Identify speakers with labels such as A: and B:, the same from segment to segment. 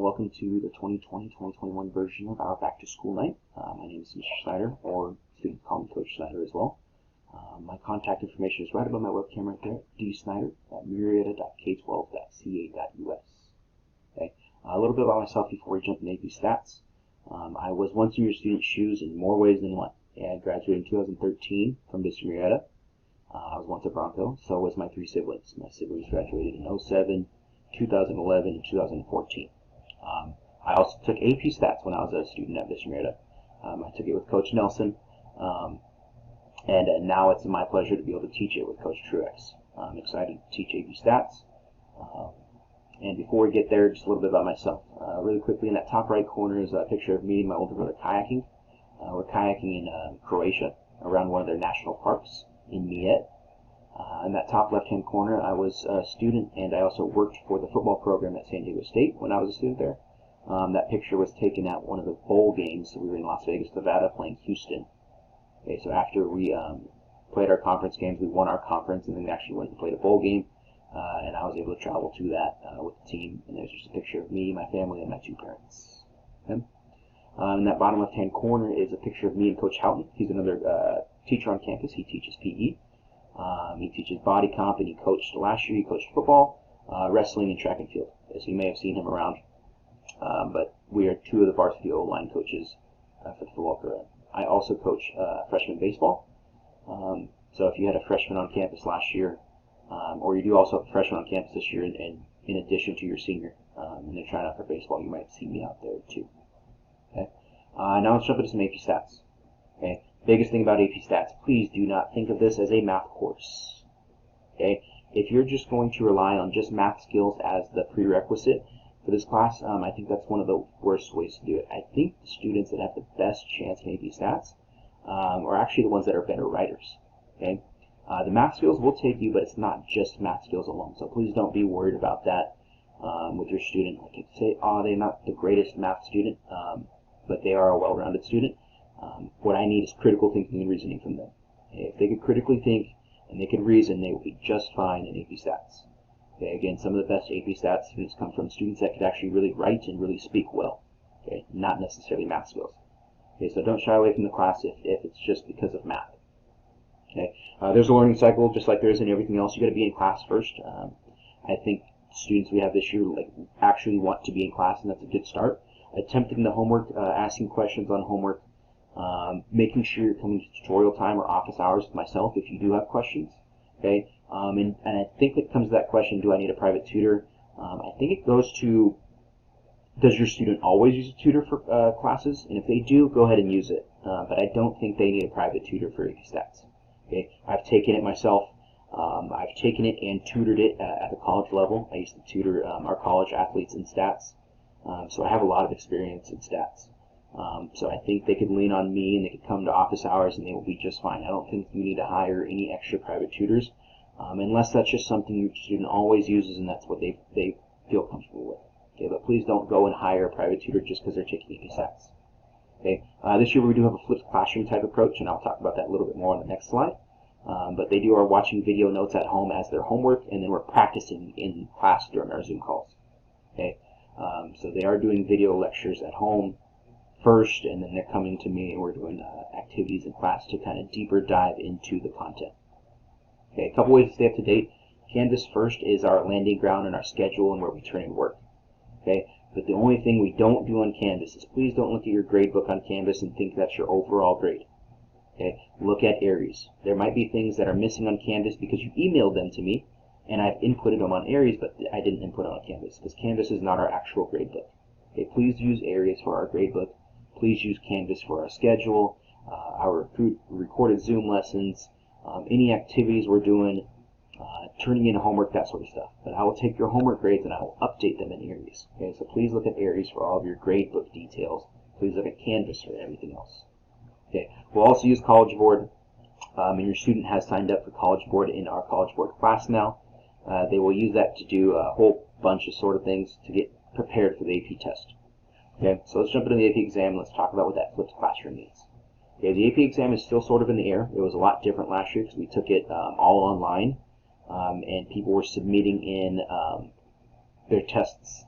A: welcome to the 2020-2021 version of our Back to School Night. My name is Mr. Snyder, or students call me Coach Snyder as well. My contact information is right above my webcam right there, dsnyder@murrieta.k12.ca.us. Okay. A little bit about myself before we jump into AP Stats. I was once in your student's shoes in more ways than one. I graduated in 2013 from Mr. Murrieta. I was once a Bronco, so was my three siblings. My siblings graduated in 2007, 2011, and 2014. I also took AP Stats when I was a student at Mr. Murrieta. I took it with Coach Nelson, and now it's my pleasure to be able to teach it with Coach Truex. I'm excited to teach AP Stats. And before we get there, just a little bit about myself. Really quickly, in that top right corner is a picture of me and my older brother kayaking. We're kayaking in Croatia around one of their national parks in Mijet. In that top left-hand corner, I was a student, and I also worked for the football program at San Diego State when I was a student there. That picture was taken at one of the bowl games. We were in Las Vegas, Nevada, playing Houston. Okay, so after we played our conference games, we won our conference, and then we actually went and played a bowl game, and I was able to travel to that with the team. And there's just a picture of me, my family, and my two parents. Okay? In that bottom left-hand corner is a picture of me and Coach Houghton. He's another teacher on campus. He teaches PE. He teaches body comp, and he coached last year. He coached football, wrestling, and track and field. So you may have seen him around. But we are two of the varsity O-line coaches for the football program. I also coach freshman baseball. So if you had a freshman on campus last year, or you do also have a freshman on campus this year, and in addition to your senior, and they're trying out for baseball, you might see me out there too. Okay. Now let's jump into some AP Stats. Okay. Biggest thing about AP Stats, please do not think of this as a math course. Okay? If you're just going to rely on just math skills as the prerequisite for this class, I think that's one of the worst ways to do it. I think the students that have the best chance in AP Stats are actually the ones that are better writers. Okay? The math skills will take you, but it's not just math skills alone. So please don't be worried about that with your student. Like, say, oh, they're not the greatest math student, but they are a well-rounded student. What I need is critical thinking and reasoning from them. Okay? If they could critically think and they could reason, they will be just fine in AP Stats. Okay? Again, some of the best AP Stats students come from students that could actually really write and really speak well. Okay? Not necessarily math skills. Okay? So don't shy away from the class if it's just because of math. Okay? There's a learning cycle, just like there is in everything else. You got to be in class first. I think students we have this year actually want to be in class, and that's a good start. Attempting the homework, asking questions on homework, making sure you're coming to tutorial time or office hours with myself if you do have questions. Okay, and I think it comes to that question: do I need a private tutor? I think it goes to: does your student always use a tutor for classes? And if they do, go ahead and use it. But I don't think they need a private tutor for AP Stats. Okay, I've taken it myself. I've taken it and tutored it at the college level. I used to tutor our college athletes in stats, so I have a lot of experience in stats. So I think they could lean on me, and they could come to office hours, and they will be just fine. I don't think you need to hire any extra private tutors, unless that's just something your student always uses, and that's what they feel comfortable with. Okay, but please don't go and hire a private tutor just because they're taking AP Stats. Okay, this year we do have a flipped classroom type approach, and I'll talk about that a little bit more on the next slide. But they do our watching video notes at home as their homework, and then we're practicing in class during our Zoom calls. Okay, so they are doing video lectures at home first, and then they're coming to me, and we're doing activities in class to kind of deeper dive into the content. Okay, a couple ways to stay up to date. Canvas first is our landing ground and our schedule and where we turn in work. Okay, but the only thing we don't do on Canvas is please don't look at your grade book on Canvas and think that's your overall grade. Okay, look at areas. There might be things that are missing on Canvas because you emailed them to me, and I've inputted them on areas, but I didn't input them on Canvas because Canvas is not our actual grade book. Okay, please use areas for our grade book. Please use Canvas for our schedule, our recorded Zoom lessons, any activities we're doing, turning in homework, that sort of stuff. But I will take your homework grades and I will update them in areas. Okay, so please look at areas for all of your grade book details. Please look at Canvas for everything else. Okay, we'll also use College Board, and your student has signed up for College Board in our College Board class now. They will use that to do a whole bunch of sort of things to get prepared for the AP test. Okay, so let's jump into the AP exam. Let's talk about what that flipped classroom means. Okay, the AP exam is still sort of in the air. It was a lot different last year because we took it all online, and people were submitting in their tests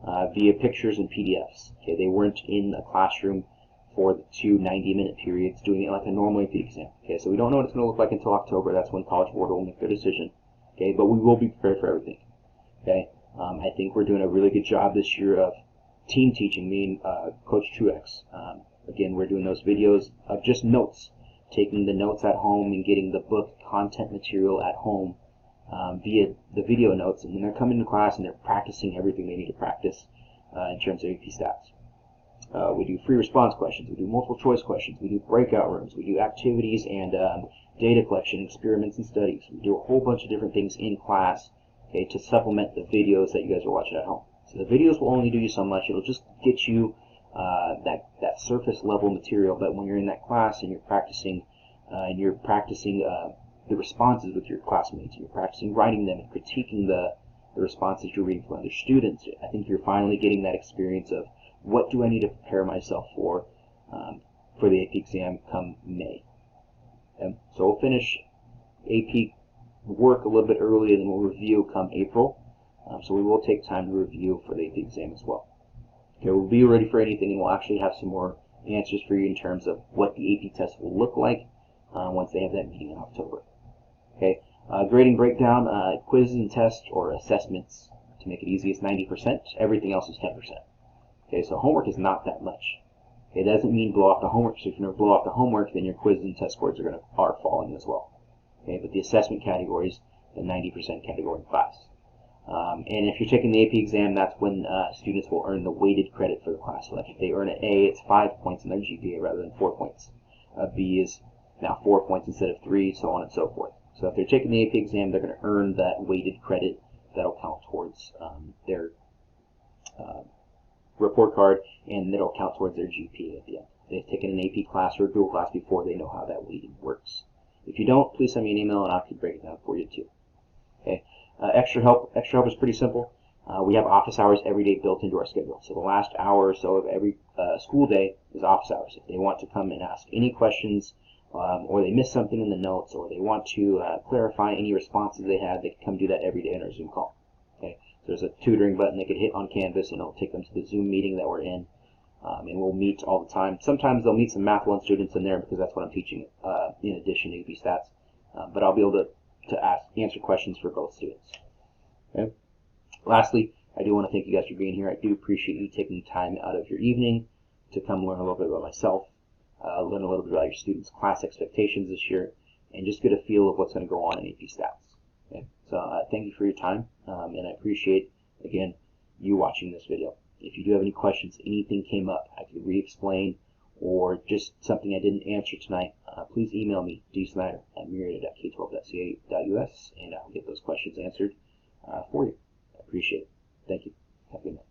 A: via pictures and PDFs. Okay, they weren't in a classroom for the 2 90-minute periods doing it like a normal AP exam. Okay, so we don't know what it's going to look like until October. That's when College Board will make their decision. Okay, but we will be prepared for everything. Okay, I think we're doing a really good job this year of team teaching, me and Coach Truex. Again, we're doing those videos of just notes, taking the notes at home and getting the book content material at home via the video notes, and then they're coming to class and they're practicing everything they need to practice in terms of AP stats. We do free response questions, we do multiple choice questions, we do breakout rooms, we do activities and data collection, experiments and studies. We do a whole bunch of different things in class, okay, to supplement the videos that you guys are watching at home. So the videos will only do you so much. It'll just get you that surface level material, but when you're in that class and you're practicing the responses with your classmates, you're practicing writing them and critiquing the responses you're reading from other students, I think you're finally getting that experience of what do I need to prepare myself for the AP exam come May. Okay? So we'll finish AP work a little bit earlier than we'll review come April. So we will take time to review for the AP exam as well. Okay, we'll be ready for anything, and we'll actually have some more answers for you in terms of what the AP test will look like once they have that meeting in October. Okay, grading breakdown, quizzes and tests or assessments, to make it easy, is 90%. Everything else is 10%. Okay, so homework is not that much. Okay, that doesn't mean blow off the homework. So if you never blow off the homework, then your quizzes and test scores are falling as well. Okay, but the assessment categories, the 90% category in class. And if you're taking the AP exam, that's when students will earn the weighted credit for the class. So like if they earn an A, it's 5 points in their GPA rather than 4 points. B is now 4 points instead of 3, so on and so forth. So if they're taking the AP exam, they're going to earn that weighted credit that'll count towards their report card, and it'll count towards their GPA at the end. If they've taken an AP class or a dual class before, they know how that weighting works. If you don't, please send me an email and I can break it down for you too. Okay. Extra help is pretty simple. We have office hours every day built into our schedule. So the last hour or so of every school day is office hours. If they want to come and ask any questions, or they miss something in the notes, or they want to clarify any responses they had, they can come do that every day in our Zoom call. Okay. So there's a tutoring button they can hit on Canvas, and it'll take them to the Zoom meeting that we're in. And we'll meet all the time. Sometimes they'll meet some Math 1 students in there because that's what I'm teaching in addition to AP Stats. But I'll be able to answer questions for both students. Okay. Lastly, I do want to thank you guys for being here. I do appreciate you taking time out of your evening to come learn a little bit about myself, learn a little bit about your students' class expectations this year, and just get a feel of what's going to go on in AP Stats. Okay. So thank you for your time, and I appreciate, again, you watching this video. If you do have any questions, anything came up, I could re-explain, or just something I didn't answer tonight, please email me, dsnyder@k12.ca.us, and I'll get those questions answered for you. I appreciate it. Thank you. Have a good night.